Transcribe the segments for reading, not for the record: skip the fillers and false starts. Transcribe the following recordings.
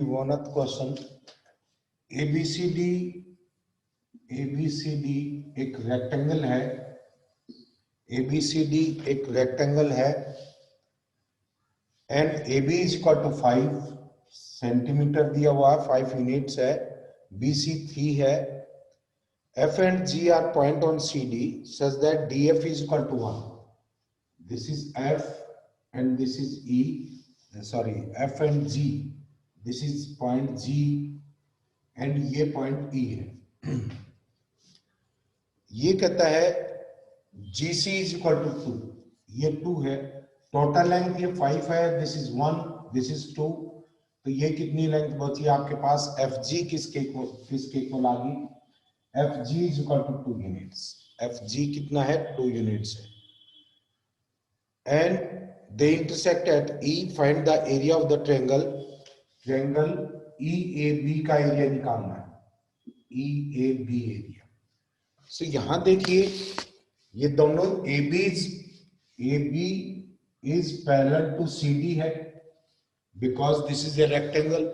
One other question. ABCD एक rectangle है, ABCD एक रेक्टेंगल है and AB is equal to 5 centimetre दिया हुआ है, 5 यूनिट्स है, BC 3 है, F and G are point on CD such that DF is equal to 1. This is F and this is E, sorry, F and G. This is point G and ये point E है. ये कहता है GC is equal to 2. ये 2 है, total length ये 5 है, this is 1, this is 2, तो ये कितनी लेंथ बची आपके पास? FG किसके इक्वल आ गई? FG is equal to 2 units. FG कितना है? 2 units है. And they intersect at E. Find the area of the triangle. Triangle EAB का एरिया निकालना है, EAB एरिया. So यहां देखिए ये दोनों AB is parallel to CD है because this is a rectangle.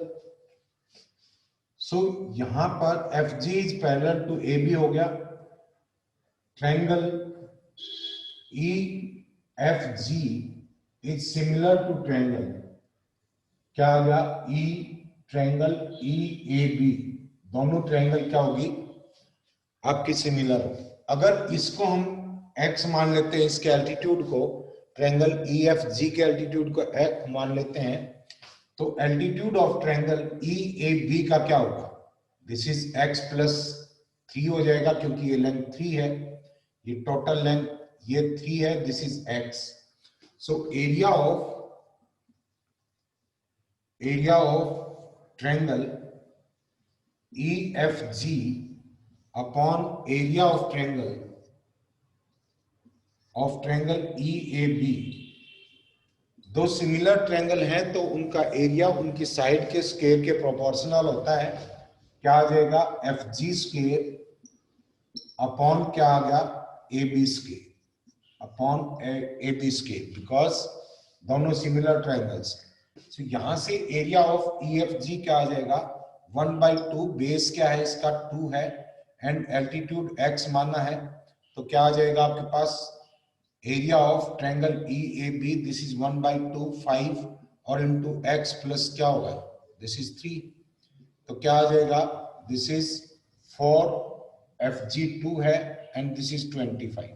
So यहां पर FG is parallel to AB हो गया. Triangle EFG is similar to triangle, क्या आ गया? ट्रायंगल EAB, दोनों ट्रायंगल क्या होगी आपकी? सिमिलर होगी. अगर इसको हम x मान लेते हैं, इसके एल्टीट्यूड को, ट्रायंगल EFG के एल्टीट्यूड को x मान लेते हैं, तो एल्टीट्यूड ऑफ ट्रायंगल EAB का क्या होगा? दिस इज x प्लस 3 हो जाएगा क्योंकि ये लेंथ 3 है, ये टोटल लेंथ ये 3 है, this is x. So area of triangle EFG upon area of triangle EAB, दो सिमिलर ट्रायंगल हैं तो उनका एरिया उनकी साइड के स्क्वायर के प्रोपोर्शनल होता है. क्या आ जाएगा? FG स्क्वायर अपॉन क्या आ गया? AB square upon AB square, because दोनों सिमिलर ट्रायंगल्स हैं. तो यहां से एरिया ऑफ EFG क्या आ जाएगा? 1/2. बेस क्या है इसका? 2 है एंड एल्टीट्यूड x माना है, तो क्या आ जाएगा आपके पास? Area of triangle EAB, this is 1/2, 5 और इनटू x प्लस क्या होगा? दिस इज 3, तो क्या आ जाएगा? दिस इज 4, FG 2 है एंड दिस इज 25.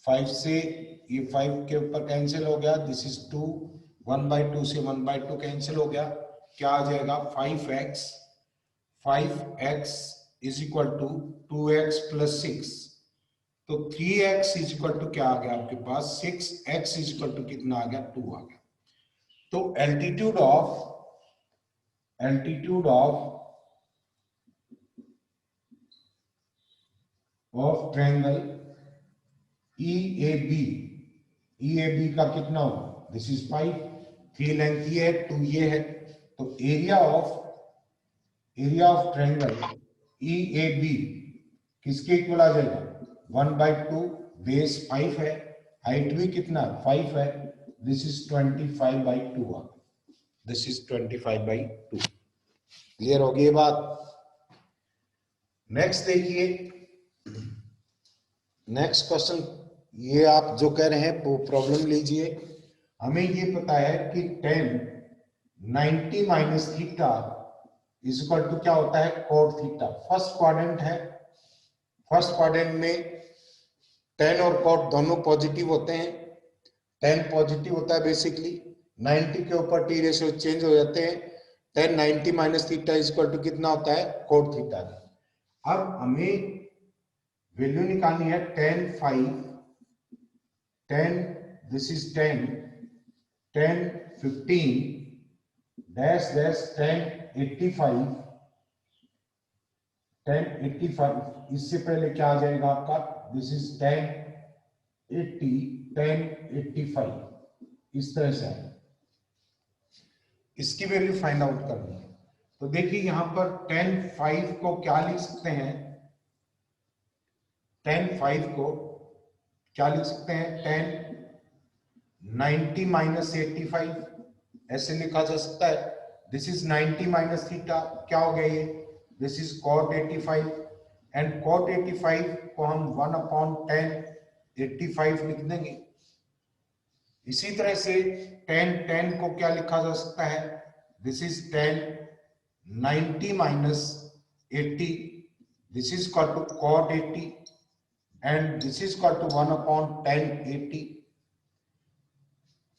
5 से ये 5 के ऊपर कैंसिल हो गया, दिस इज 2, 1/2 से 1/2 कैंसिल हो गया, क्या आ जाएगा? 5x is equal to 2x plus 6, तो 3x इज इक्वल टू क्या आ गया आपके पास? 6x इज इक्वल टू कितना आ गया? 2 आ गया. तो एल्टीट्यूड ऑफ ट्रायंगल EAB का कितना होगा? दिस इज 5, 3 लेंथ ये है, 2 ये है, तो एरिया ऑफ ट्रायंगल EAB किसके इक्वल आ जाएगा? 1/2, बेस 5 है, हाइट भी कितना? 5 है, this is 25/2. This is 25/2. Clear होगी ये बात? नेक्स्ट देखिए, नेक्स्ट क्वेश्चन. ये आप जो कह रहे हैं वो प्रॉब्लम लीजिए. हमें ये पता है कि 10 90 minus theta is equal to क्या होता है? cot theta. फर्स्ट क्वाड्रेंट है, फर्स्ट क्वाड्रेंट में 10 और cot दोनों पॉजिटिव होते हैं. 10 पॉजिटिव होता है बेसिकली, 90 के ऊपर टी रेशियो चेंज हो जाते हैं. 10 90 minus theta is equal to कितना होता है? cot theta. अब हमें वैल्यू निकालनी है 10 5, 10 दिस इज 10 10 15 डैश 10 85 10 85. इससे पहले क्या आ जाएगा आपका? This is 10 80 10 85. इस तरह से इसकी वैल्यू फाइंड आउट करनी है. तो देखिए यहां पर 10 5 को क्या लिख सकते हैं? 10 5 को क्या लिख सकते हैं? 10 90 माइनस 85 ऐसे लिखा जा सकता है. दिस इज 90 माइनस थीटा, क्या हो गया ये, this is cot 85 and cot 85 को हम 1/10 85 लिख देंगे। इसी तरह से tan को क्या लिखा जा सकता है, this is tan 90 minus 80, this is equal to cot 80 and this is equal to 1/10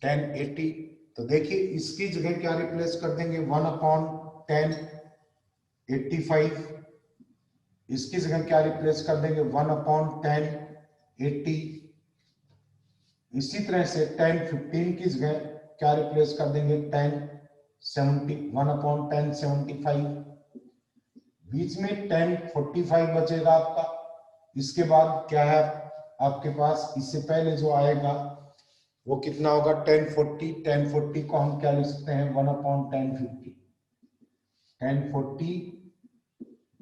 80। तो देखिए इसकी जगह क्या रिप्लेस कर देंगे, 1/10 85, इसकी जगह क्या रिप्लेस कर देंगे, 1/10 80। इसी तरह से 10 15 की जगह क्या रिप्लेस कर देंगे, 1/10 75। बीच में 10 45 बचेगा आपका। इसके बाद क्या है आपके पास, इससे पहले जो आएगा वो कितना होगा, 10 40 को हम क्या लिख सकते हैं, 1/10 50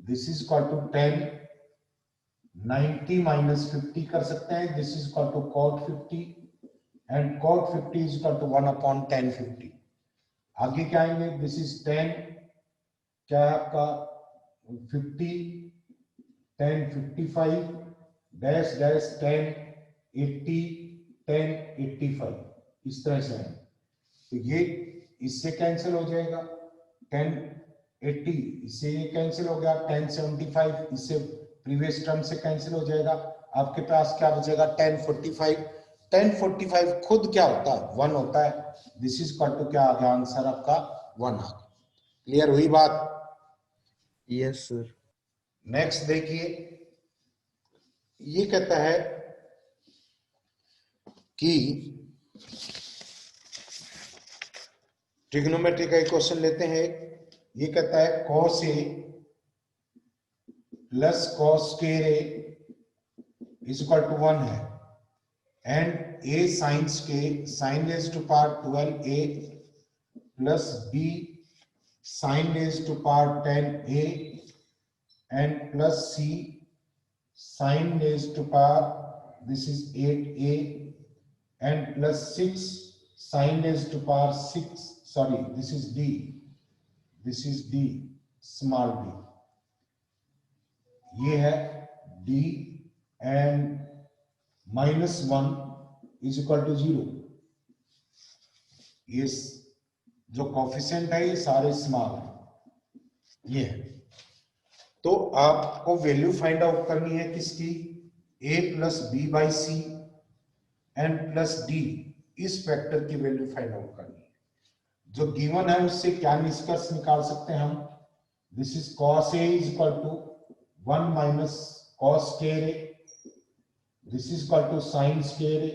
this is equal to 90 minus 50 कर सकते हैं, this is equal to cot 50 and cot 50 is equal to 1/10 आगे क्या आएंगे, दिस इज 10 क्या है आपका 50 10 55 डैश डैश 10 80 10 85 इस तरह से है। तो ये इससे कैंसिल हो जाएगा, 10 80 इससे ये कैंसिल हो गया, 10 75 इससे प्रीवियस टर्म से कैंसिल हो जाएगा। आपके पास क्या बचेगा, 10 45 खुद क्या होता है, 1 होता है। दिस इज इक्वल टू क्या आ गया, आंसर आपका 1 आ गया। क्लियर हुई बात? Yes sir. नेक्स्ट देखिए, ये कहता है कि ट्रिग्नोमेट्री का एक क्वेश्चन लेते हैं। ये कहता है cos A plus cos square A is equal to 1 है and A sin square sin raised to power 12A plus B sin raised to power 10A and plus C sin raised to power this is 8A and plus 6 sin raised to power 6, sorry this is D small d, ये है D and -1 is equal to 0। ये जो coefficient है ये सारे small है, ये है। तो आपको वैल्यू फाइंड आउट करनी है किसकी, a plus B by C and plus D, इस फैक्टर की वैल्यू फाइंड आउट करनी है। जो गिवन है उससे क्या निष्कर्ष निकाल सकते हैं हम, this is cos a is equal to 1 minus cos square a, this is equal to sin square a,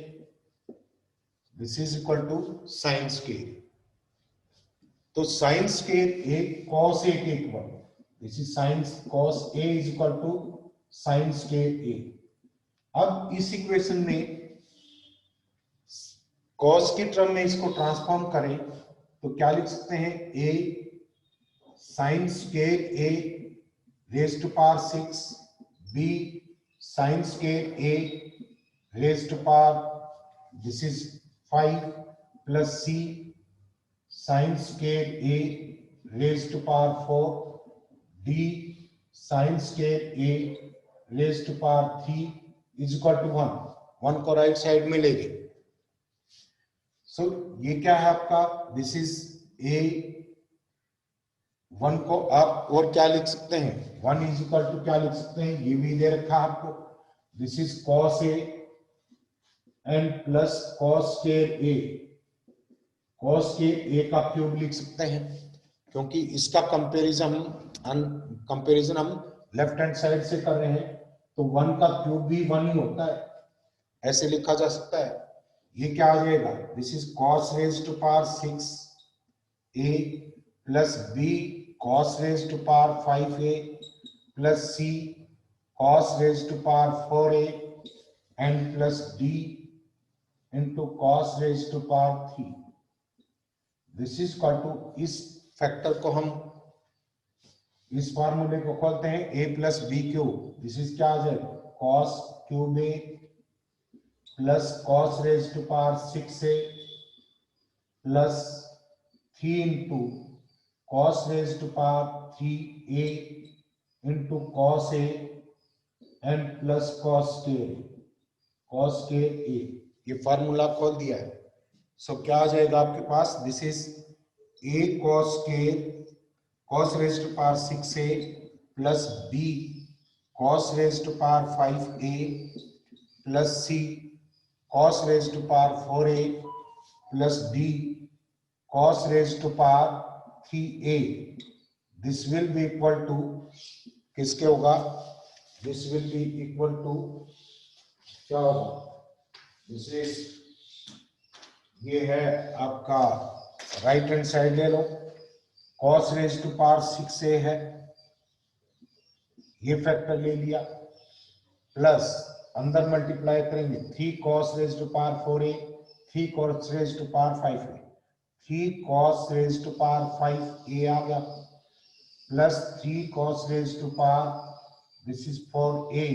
this is equal to sin square। तो sin square a cos a के equal, this is sin cos a is equal to sin square a। अब इस equation में cos की term में इसको transform करें तो क्या लिख सकते हैं, a sin square a raised to power 6, b sin square a raised to power this is 5 plus c sin square a raised to power 4, d sin square a raised to power 3 is equal to 1 को right side में ले गए। सो ये क्या है आपका, this is a 1 को आप और क्या लिख सकते हैं, 1 इज इक्वल टू क्या लिख सकते हैं, ये भी दे रखा है आपको, this is cos a and plus cos square a, cos के a का क्यूब लिख सकते हैं क्योंकि इसका कंपैरिजन हम लेफ्ट हैंड साइड से कर रहे हैं, तो 1 का क्यूब भी 1 ही होता है, ऐसे लिखा जा सकता है। ये क्या आ जाएगा, this is cos raised to power 6 a plus b cos raised to power 5a plus c cos raised to power 4a and plus d into cos raised to power 3। This is equal to, इस factor को हम इस फार्मूले को खोलते हैं, a plus B cube, this is क्या आ जाएगा, cos cube a plus cos raise to power 6a plus 3 into cos raised to power 3a into cos a and plus cos k a, ये फार्मूला खोल दिया है। सो क्या आ जाएगा आपके पास, this is a cos raised to power 6a plus b cos raised to power 5a plus c cos raised to power 4a plus d cos raised to power 3a. This will be equal to किसके होगा, this will be equal to क्या होगा, this is, ये है आपका right hand side ले लो, cos raised to power 6a है, ये फैक्टर ले लिया, प्लस अंदर मल्टीप्लाई करेंगे 3 cos raised to power 4a 3 cos raised to power 5a 3 cos raised to power 5a आ गया, plus 3 cos raised to power this is 4a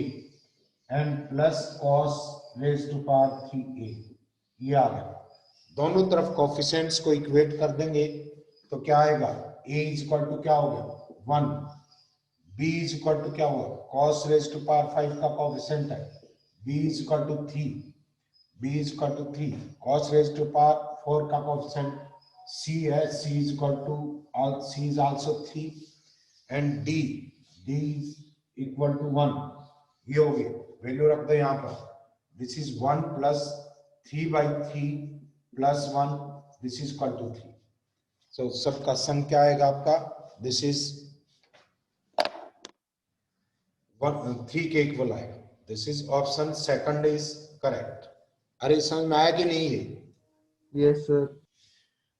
and plus cos raised to power 3a, ये आ गया। दोनों तरफ coefficients को equate कर देंगे तो क्या आएगा, a इज इक्वल टू क्या हो गया 1, b इज इक्वल टू क्या होगा, cos raised to power 5 का कोफिशिएंट है, b is equal to 3, cos raised to power 4 का कोफिशिएंट c है, c is equal to c is also 3 and d is equal to 1, ये हो गया, value रख दो यहाँ पर, this is 1 plus 3/3 plus 1, this is equal to 3। So सबका सम क्या आएगा आपका, दिस इज 3 के इक्वल आएगा, this is option second is correct. अरे समझ में आया कि नहीं है? Yes sir.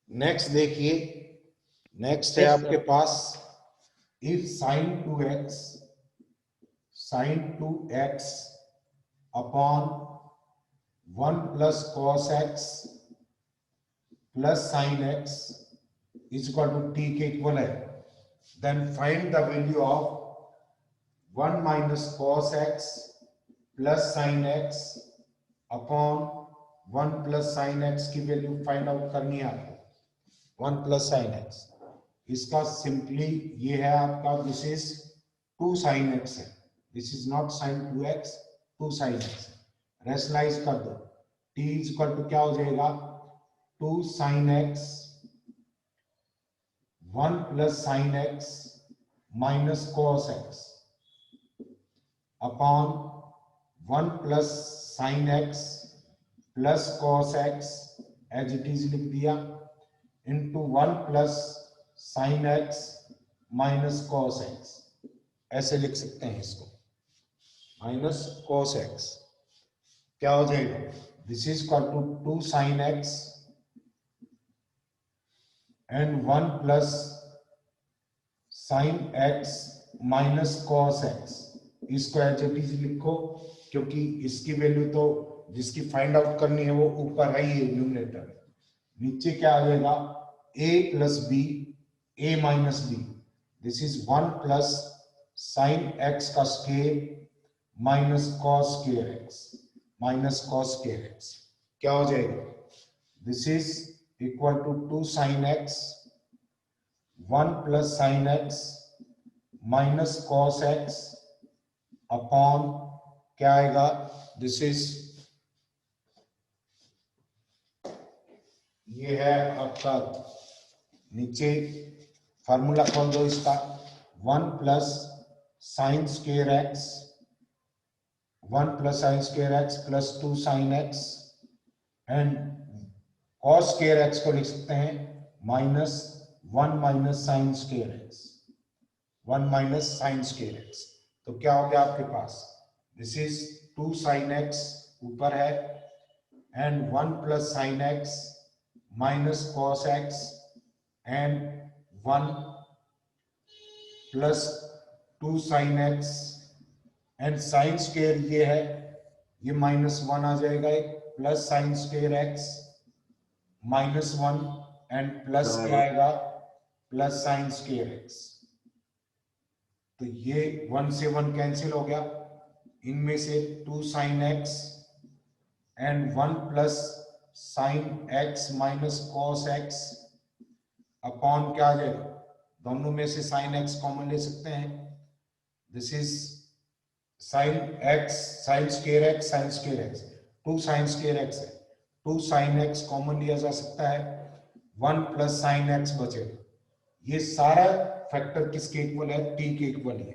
नेक्स्ट देखिए, नेक्स्ट है आपके पास, if sin 2x upon 1 plus cos x plus sin x is equal to t के इक्वल है, then find the value of 1 minus cos x plus sin x upon 1 plus sin x की value find out करनी है आपको, 1 plus sin x, इसका simply ये है आपका, दिस इज 2 sin x है, this is not sin 2x, 2 sin x, rationalise कर दो, t इज इक्वल टू क्या हो जाएगा 2 sin x 1 plus sin x minus cos x upon 1 plus sin x plus cos x as it is लिख दिया, into 1 plus sin x minus cos x, ऐसे लिख सकते हैं इसको, माइनस cos x, क्या हो जाएगा, this is equal to 2 sin x and 1 plus sin x minus cos x, इसको एज इट इज लिखो, क्योंकि इसकी वैल्यू तो जिसकी फाइंड आउट करनी है वो ऊपर है ही न्यूमरेटर, नीचे क्या आ जाएगा a plus b a minus b, this is 1 plus sin x का square minus cos square x minus cos square x, क्या हो जाएगा, this is equal to 2 sin x 1 plus sin x minus cos x upon क्या आएगा, this is, ये है आपका, नीचे फार्मूला खोल दो इसका, 1 plus sine square x 1 plus sine square x plus 2 sine x and cos square x को लिख सकते हैं minus 1 minus sine square x, 1 minus sine square x, तो क्या हो गया आपके पास, दिस इज 2 साइन एक्स ऊपर है and 1 plus sine x minus cos x and 1 plus 2 sine x and sine square ये है, ये माइनस 1 आ जाएगा, एक plus sine square x minus 1 and plus क्या आएगा, प्लस साइन स्क्वायर एक्स, तो ये 1 से 1 कैंसिल हो गया, इनमें से 2 sine x and 1 plus sine x minus cos x upon क्या आ जाएगा दोनों में से साइन एक्स कॉमन ले सकते हैं। This is sine x, sine square x, sine square x, 2 sine square x है, 2 साइन एक्स कॉमन लिया जा सकता है, 1 प्लस साइन एक्स बचेगा। ये सारा फैक्टर किसके इक्वल है? टी के इक्वल ही है।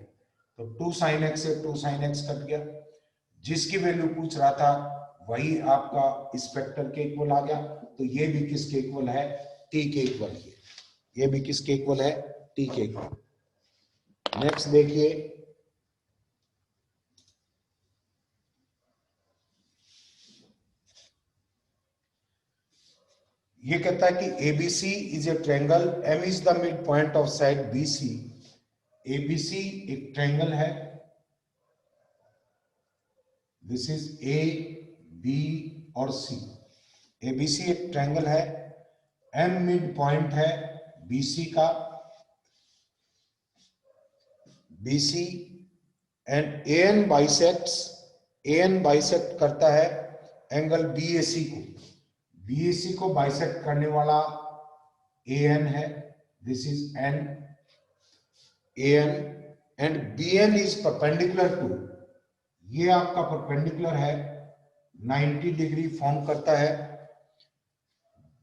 तो 2 साइन एक्स से 2 साइन एक्स कट गया, जिसकी वैल्यू पूछ रहा था वही आपका इस फैक्टर के इक्वल आ गया। तो ये भी किसके इक्वल है? टी के इक्वल ही है। ये भी किसके इक्वल है? टी के इक्वल। नेक्स्ट देखिए, ये कहता है कि ABC is a triangle, M is the mid point of side BC. ABC एक ट्रायंगल है, दिस इज ए बी और सी। एबीसी एक ट्रायंगल है, एम मिड पॉइंट है बीसी का, बीसी, एंड एन बाइसेक्ट करता है एंगल बीएसी को। बीएसी को बाइसेक्ट करने वाला एन है, this is N, N, and BN is perpendicular to, ये आपका परपेंडिकुलर है, 90 डिग्री फॉर्म करता है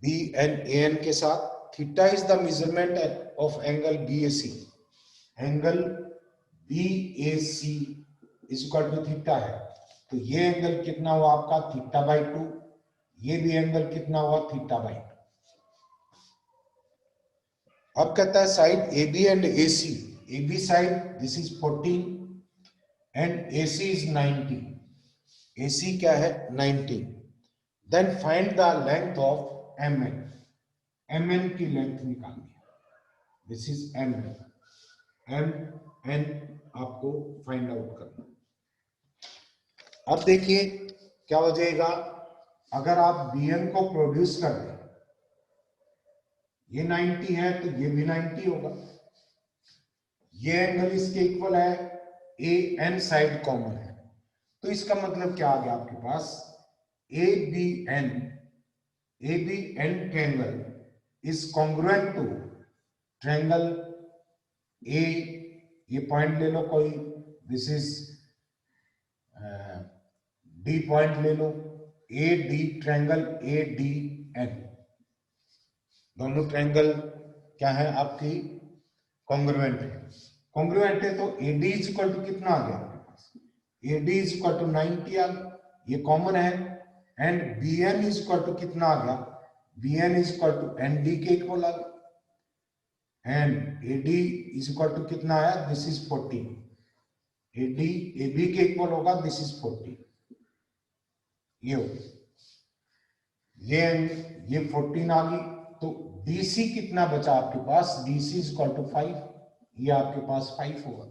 बी एन एन के साथ। Theta is the measurement of angle BAC, angle BAC is equal to theta है। तो ये एंगल कितना हुआ आपका? Theta by 2। ये भी एंगल कितना हुआ? Theta by 2। अब कहता है side A B and A C. A B side this is 14 and A C is 90। A C क्या है? 90। Then find the length of M N. M N की लेंथ निकालनी है, this is M N. M N आपको find out करना। अब देखिए क्या हो जाएगा अगर आप बी एन को प्रोड्यूस कर दें। ये 90 है तो ये भी 90 होगा। ये एंगल इसके इक्वल है, ए एन साइड कॉमन है, तो इसका मतलब क्या आ गया आपके पास? A B N triangle is congruent to triangle A, ये पॉइंट ले लो कोई, दिस इज डी पॉइंट ले लो, A D triangle A D N. दोनों ट्रायंगल क्या है आपकी? कॉन्ग्रुएंट है। कॉन्ग्रुएंट है तो A D is equal to कितना आ गया आपके पास? A D is equal to 90 आ गया, ये कॉमन है। And B N is equal to कितना आ गया? B N is equal to N D के इक्वल आ गया। And A D is equal to कितना आया? This is 40। A D A B के इक्वल होगा, दिस इज 40। ये हो ये 14 आ गई। तो डीसी कितना बचा आपके पास? DC is equal to 5। ये आपके पास 5 होगा।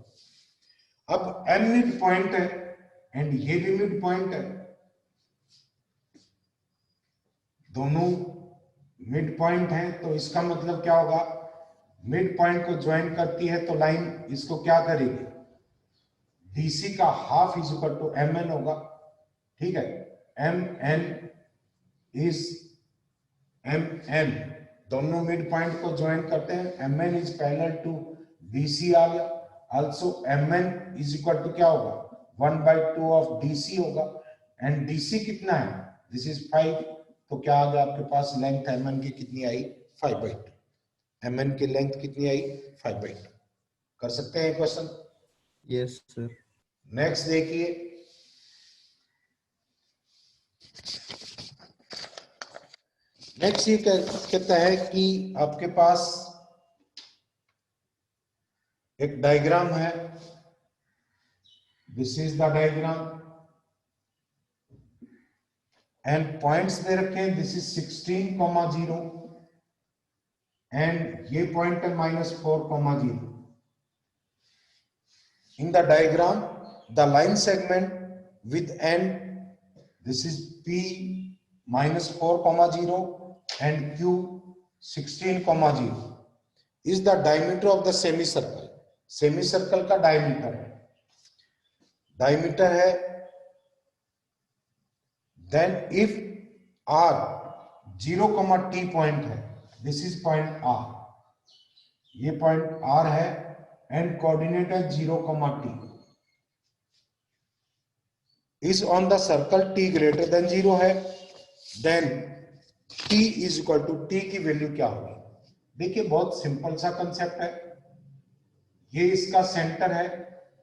अब एम मिड पॉइंट है एंड ये भी मिड पॉइंट है, दोनों मिड पॉइंट है, तो इसका मतलब क्या होगा? मिड पॉइंट को ज्वाइन करती है तो लाइन इसको क्या करेगी? डीसी का half is equal to M N होगा, ठीक है। M N is M N, दोनों मिड पॉइंट को ज्वाइन करते हैं, M N is parallel to BC आ गया। Also M N is equal to क्या होगा? 1/2 ऑफ डीसी होगा। एंड डीसी कितना है? This is 5। तो क्या आ गया आपके पास? लेंथ एम एन की कितनी आई? 5/2। एम एन की लेंथ कितनी आई? 5/2। कर सकते हैं क्वेश्चन? Yes sir. नेक्स्ट देखिए, नेक्स्ट ये कहता है कि आपके पास एक डायग्राम है, this is the diagram, and points दे रखे हैं, दिस इज 16,0 एंड ये पॉइंट है -4,0। In the diagram, the line segment with end, this is P -4,0 and Q 16,0 is the diameter of the semicircle. Semicircle का diameter है, diameter है। Then if R 0, T point है, this is point R, ये point R है and coordinate है 0, t is on the circle t greater than 0 है, then t is equal to t की value क्या होगी। देखिए बहुत सिंपल सा कंसेप्ट है, ये इसका सेंटर है,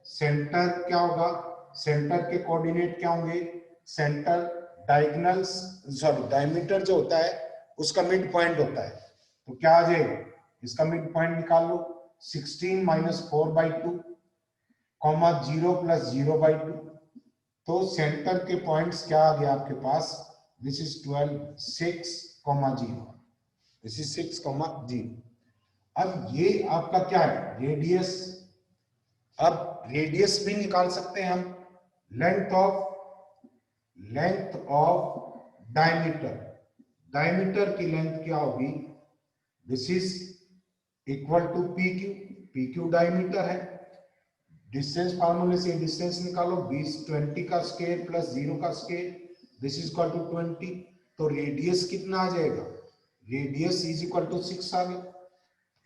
सेंटर क्या होगा, सेंटर के कोऑर्डिनेट क्या होंगे, सेंटर डायगोनल सॉरी डायमीटर जो होता है उसका मिड पॉइंट होता है, तो क्या आ जाएगा, इसका मिड पॉइंट निकाल लो, 16 माइनस 4/2 कॉमा 0 प्लस 0/2, तो सेंटर के पॉइंट्स क्या आ गया आपके पास, दिस इज 12 6,0, दिस इज 6,0। अब ये आपका क्या है रेडियस, अब रेडियस भी निकाल सकते हैं हम, लेंथ ऑफ डायमीटर, डायमीटर की लेंथ क्या होगी, this is equal to P Q, P Q diameter है, डिस्टेंस फार्मूले से डिस्टेंस निकालो, 20 का स्क्वायर प्लस 0 का square, this is equal to 20, तो रेडियस कितना आ जाएगा, रेडियस इज इक्वल टू 6 आ गया,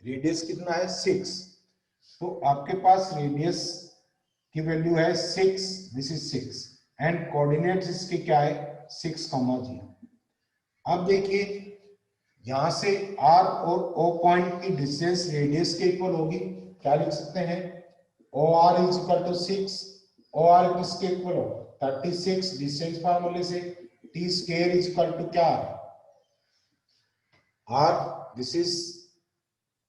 रेडियस कितना है 6, तो आपके पास रेडियस की वैल्यू है 6, दिस इज 6 एंड कोऑर्डिनेट्स इसके क्या है 6,0। अब देखिए यहां से R और O पॉइंट की डिस्टेंस रेडियस के इक्वल होगी, क्या लिख सकते हैं, OR is equal to 6, OR किसके इक्वल हो 36, डिस्टेंस फार्मूले से t square is equal to क्या R, this is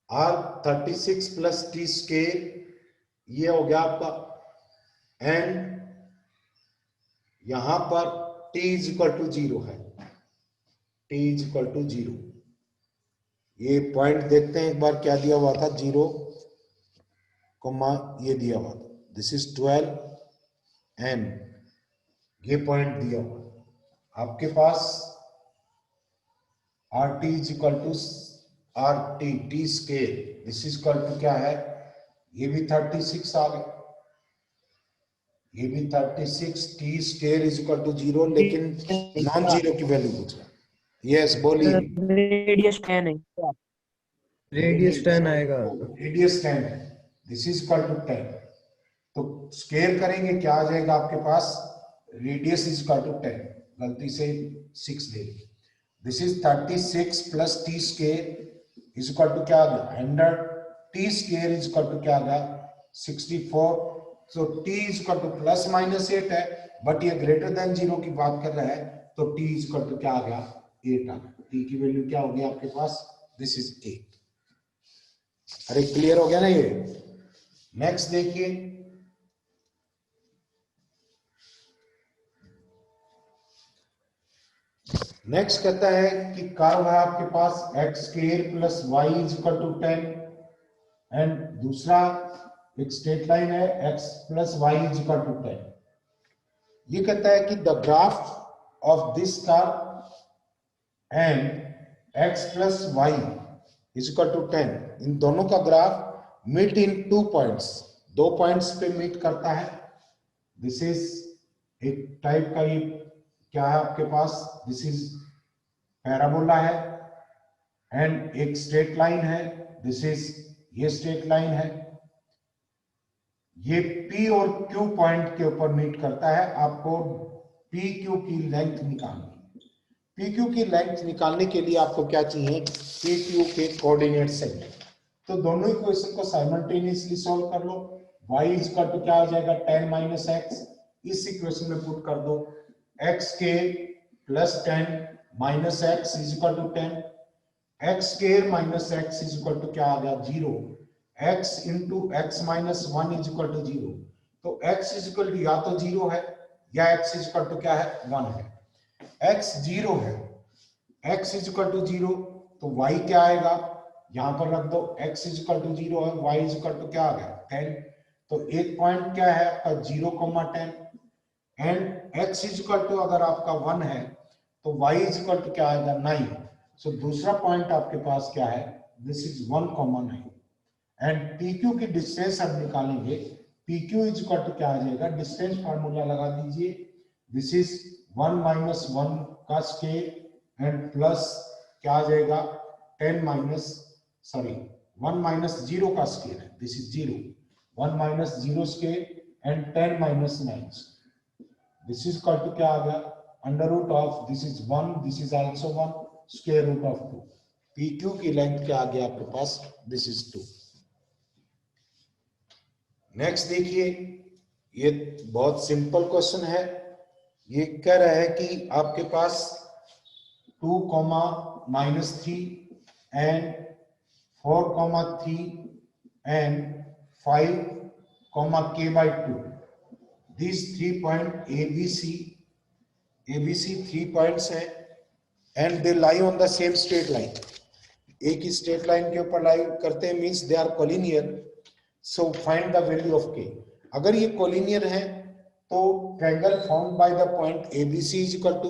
R 36 plus t square, ये हो गया आपका, एंड यहां पर t इज इक्वल टू 0 है, t इज इक्वल टू 0, ये पॉइंट देखते हैं एक बार क्या दिया हुआ था 0, ये दिया हुआ था, दिस इज 12 एंड ये पॉइंट दिया हुआ आपके पास R T is equal to R T T scale, this is equal to क्या है, ये भी 36 आ गया, ये भी 36, T scale is equal to 0, लेकिन नॉन जीरो की वैल्यू पूछ रहा है, यस बोलिए, रेडियस 10 है, रेडियस 10 आएगा, रेडियस 10 है, दिस इज इक्वल टू 10, तो स्केयर करेंगे क्या आ जाएगा आपके पास, रेडियस इज इक्वल टू 10, गलती से 6 ले ली, this is 36 plus t square is equal to क्या आ गया 100, t square is equal to क्या आ गया 64, so t is equal to plus minus 8 है, बट ये ग्रेटर देन 0 की बात कर रहा है, तो टी इज इक्वल टू क्या आ गया 8 आ गया, टी की वैल्यू क्या होगी आपके पास, दिस इज 8। अरे क्लियर हो गया ना ये। नेक्स्ट देखिए, नेक्स्ट कहता है कि कर्व है आपके पास x square plus y is equal to 10 and दूसरा एक स्ट्रेट लाइन है x plus y is equal to 10। ये कहता है कि the graph of this curve and x plus y is equal to 10, इन दोनों का graph meet in 2 points, 2 points पे मीट करता है, दिस इज एक टाइप का ये क्या है आपके पास, दिस इज पैराबोला है एंड एक स्ट्रेट लाइन है, दिस इज ये स्ट्रेट लाइन है, ये P और Q पॉइंट के ऊपर मीट करता है, आपको PQ की लेंथ निकालनी, PQ की लेंथ निकालने के लिए आपको क्या चाहिए, PQ के कोऑर्डिनेट सेट, तो दोनों इक्वेशन को साइमल्टेनियसली सॉल्व कर लो, y इज इक्वल टू क्या आ जाएगा 10 माइनस एक्स, इस इक्वेशन में पुट कर दो, x के plus 10 minus x is equal to 10, x square minus x is equal to क्या आ गया 0, x into x minus 1 is equal to 0, तो x इज इक्वल टू या तो 0 है या x इज इक्वल टू क्या है 1 है, x 0 है, x इज इक्वल टू 0, तो y क्या आएगा, यहां पर रख दो, x इज इक्वल टू 0 है, y इज इक्वल टू क्या आ गया 10, तो एक पॉइंट क्या है आपका 0,10 and x is equal to अगर आपका 1 है तो y इज इक्वल टू क्या आएगा 9, सो दूसरा पॉइंट आपके पास क्या है, दिस इज 1,9 एंड PQ की डिस्टेंस अब निकालेंगे, PQ इज इक्वल टू क्या आ जाएगा, डिस्टेंस फार्मूला लगा दीजिए, दिस इज 1 माइनस 1 का स्क्वायर एंड प्लस क्या आ जाएगा 10 माइनस सॉरी 1 माइनस 0 का स्केयर है, this is 0, 1 minus 0 square and 10 minus 9, this is equal to क्या आ गया, under root of this is 1, this is also 1, square root of 2। PQ की लेंथ क्या आ गया आपके पास, दिस इज 2। नेक्स्ट देखिए, ये बहुत सिंपल क्वेश्चन है। ये कह रहा है कि आपके पास 2, -3 and 4, 3 and 5, k/2, these 3 point ABC 3 points हैं and they lie on the same straight line, एक ही स्ट्रेट लाइन के ऊपर लाई करते हैं, means they are collinear, so find the value of k। अगर ये कोलिनियर है तो triangle formed by the point ABC is equal to,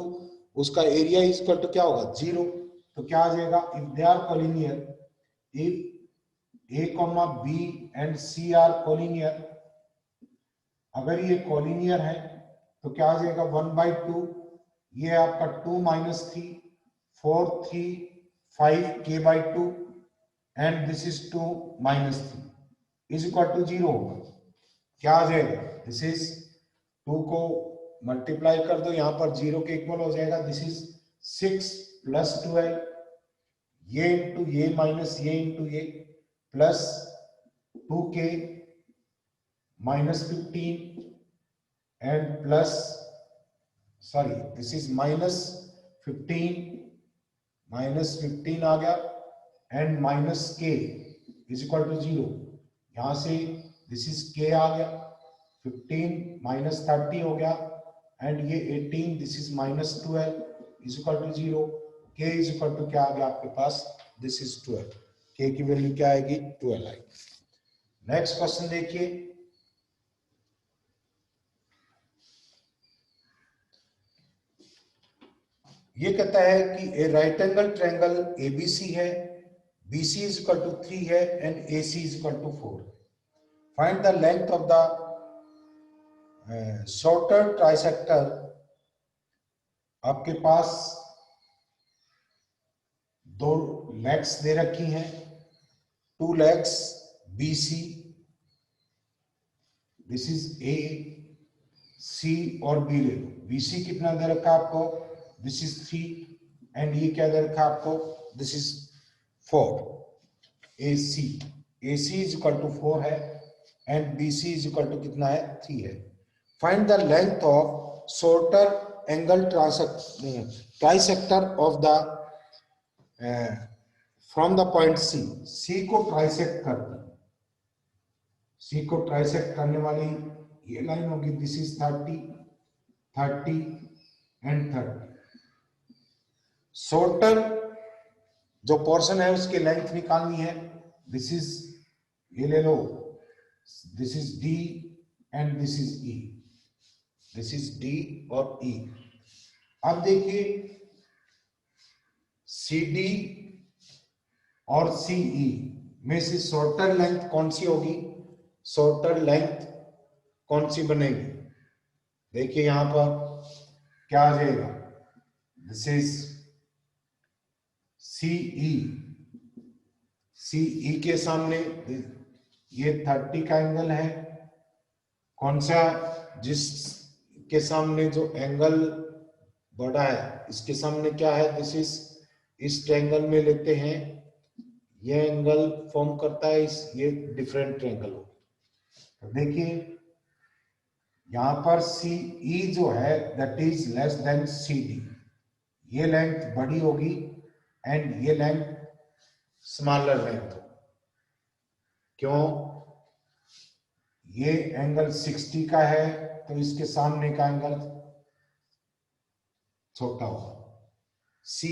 उसका एरिया इज इक्वल टू क्या होगा, 0। तो क्या आ जाएगा, if they are collinear, if A, B and C are collinear, अगर ये कोलिनियर है तो क्या आ जाएगा 1/2, ये आपका 2 - 3, 4, 3, 5 k/2 and this is 2 - 3 is equal to 0 होगा। क्या आ जाएगा, दिस इज 2 को मल्टीप्लाई कर दो, यहां पर 0 के इक्वल हो जाएगा, दिस इज 6 + 12, ये इंटू ये माइनस ये इंटू ये, plus 2k -15 and plus, sorry, this is -15 आ गया and minus k is equal to 0, यहां से दिस इज k आ गया, 15 - 30 हो गया एंड ये 18, this is -12 is equal to 0, k is equal to क्या आ गया आपके पास, दिस इज 12, k की वैल्यू क्या आएगी, 12 आएगी। नेक्स्ट क्वेश्चन देखिए, ये कहता है कि a right angle triangle ABC है, BC इज इक्वल टू 3 है and AC is equal to 4। Find the length of the shorter trisector. आपके पास दो लेग्स दे रखी हैं, 2 legs BC, this is A, C और B ले लो। BC कितना दे रखा आपको, दिस इज 3 एंड ये क्या दे रखा आपको, this is 4। AC is equal to 4 है and BC is equal to कितना है, 3 है। Find the length of shorter angle trisector of the from the point C को ट्राइसेक्ट कर दो, C को ट्राइसेक्ट करने वाली ये लाइन होगी, दिस इज 30, 30 एंड 30। शॉर्टर जो पोर्शन है उसकी लेंथ निकालनी है, दिस इज, ये ले लो, this is D and this is E, this is D और E। अब देखिए CD और CE में से शॉर्टर लेंथ कौन सी होगी, शॉर्टर लेंथ कौन सी बनेगी, देखिए यहां पर क्या आ जाएगा, दिस इज CE के सामने ये 30 का एंगल है, कौन सा, जिस के सामने जो एंगल बड़ा है इसके सामने क्या है, दिस इज, इस ट्रायंगल में लेते हैं, ये एंगल फॉर्म करता है इस, ये डिफरेंट ट्रायंगल हो। तो देखिए यहां पर CE जो है that is less than CD, ये लेंथ बड़ी होगी एंड ये लेंथ स्मॉलर लेंथ हो। क्यों, ये एंगल 60 का है तो इसके सामने का एंगल छोटा होगा। C